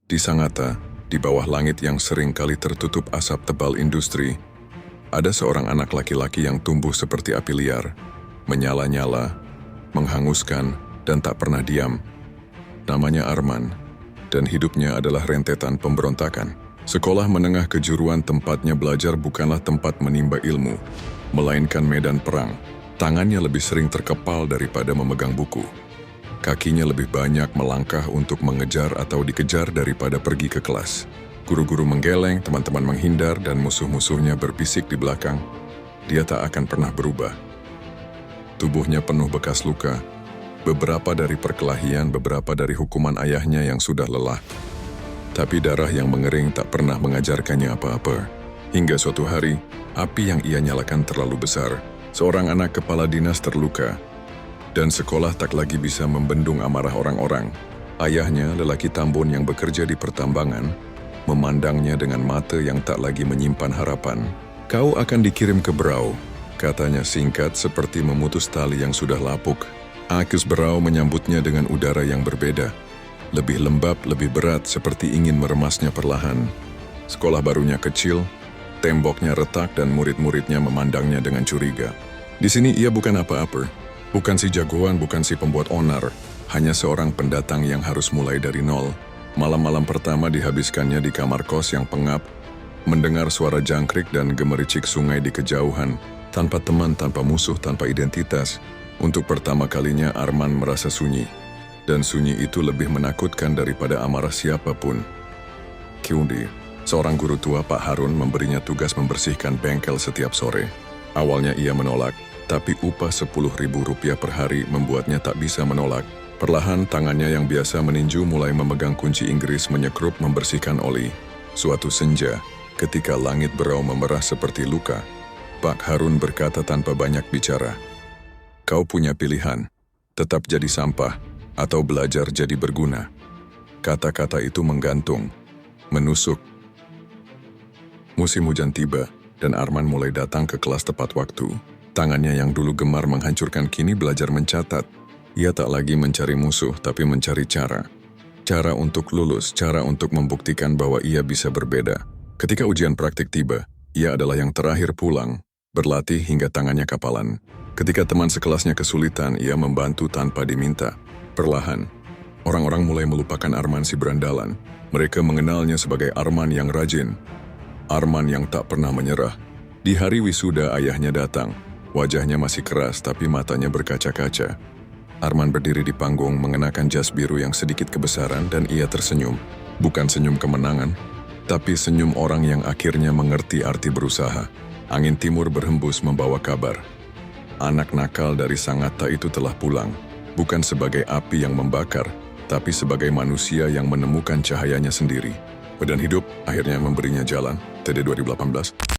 Di Sangatta, di bawah langit yang sering kali tertutup asap tebal industri, ada seorang anak laki-laki yang tumbuh seperti api liar, menyala-nyala, menghanguskan, dan tak pernah diam. Namanya Arman, dan hidupnya adalah rentetan pemberontakan. Sekolah menengah kejuruan tempatnya belajar bukanlah tempat menimba ilmu, melainkan medan perang. Tangannya lebih sering terkepal daripada memegang buku. Kakinya lebih banyak melangkah untuk mengejar atau dikejar daripada pergi ke kelas. Guru-guru menggeleng, teman-teman menghindar, dan musuh-musuhnya berbisik di belakang. Dia tak akan pernah berubah. Tubuhnya penuh bekas luka, beberapa dari perkelahian, beberapa dari hukuman ayahnya yang sudah lelah. Tapi darah yang mengering tak pernah mengajarkannya apa-apa. Hingga suatu hari, api yang ia nyalakan terlalu besar. Seorang anak kepala dinas terluka, dan sekolah tak lagi bisa membendung amarah orang-orang. Ayahnya, lelaki Tambun yang bekerja di pertambangan, memandangnya dengan mata yang tak lagi menyimpan harapan. "Kau akan dikirim ke Berau," katanya singkat seperti memutus tali yang sudah lapuk. Agus Berau menyambutnya dengan udara yang berbeda. Lebih lembab, lebih berat, seperti ingin meremasnya perlahan. Sekolah barunya kecil, temboknya retak dan murid-muridnya memandangnya dengan curiga. Di sini ia bukan apa-apa. Bukan si jagoan, bukan si pembuat onar, hanya seorang pendatang yang harus mulai dari nol. Malam-malam pertama dihabiskannya di kamar kos yang pengap, mendengar suara jangkrik dan gemericik sungai di kejauhan, tanpa teman, tanpa musuh, tanpa identitas. Untuk pertama kalinya Arman merasa sunyi, dan sunyi itu lebih menakutkan daripada amarah siapapun. Kiundi, seorang guru tua Pak Harun, memberinya tugas membersihkan bengkel setiap sore. Awalnya ia menolak, tapi upah Rp10.000 per hari membuatnya tak bisa menolak. Perlahan tangannya yang biasa meninju mulai memegang kunci Inggris menyekrup membersihkan oli. Suatu senja, ketika langit Berau memerah seperti luka, Pak Harun berkata tanpa banyak bicara, "Kau punya pilihan, tetap jadi sampah atau belajar jadi berguna." Kata-kata itu menggantung, menusuk. Musim hujan tiba, dan Arman mulai datang ke kelas tepat waktu. Tangannya yang dulu gemar menghancurkan kini belajar mencatat. Ia tak lagi mencari musuh, tapi mencari cara. Cara untuk lulus, cara untuk membuktikan bahwa ia bisa berbeda. Ketika ujian praktik tiba, ia adalah yang terakhir pulang, berlatih hingga tangannya kapalan. Ketika teman sekelasnya kesulitan, ia membantu tanpa diminta. Perlahan, orang-orang mulai melupakan Arman si berandalan. Mereka mengenalnya sebagai Arman yang rajin, Arman yang tak pernah menyerah. Di hari wisuda ayahnya datang. Wajahnya masih keras tapi matanya berkaca-kaca. Arman berdiri di panggung mengenakan jas biru yang sedikit kebesaran dan ia tersenyum. Bukan senyum kemenangan, tapi senyum orang yang akhirnya mengerti arti berusaha. Angin timur berhembus membawa kabar. Anak nakal dari Sangatta itu telah pulang. Bukan sebagai api yang membakar, tapi sebagai manusia yang menemukan cahayanya sendiri. Medan hidup akhirnya memberinya jalan. TD 2018.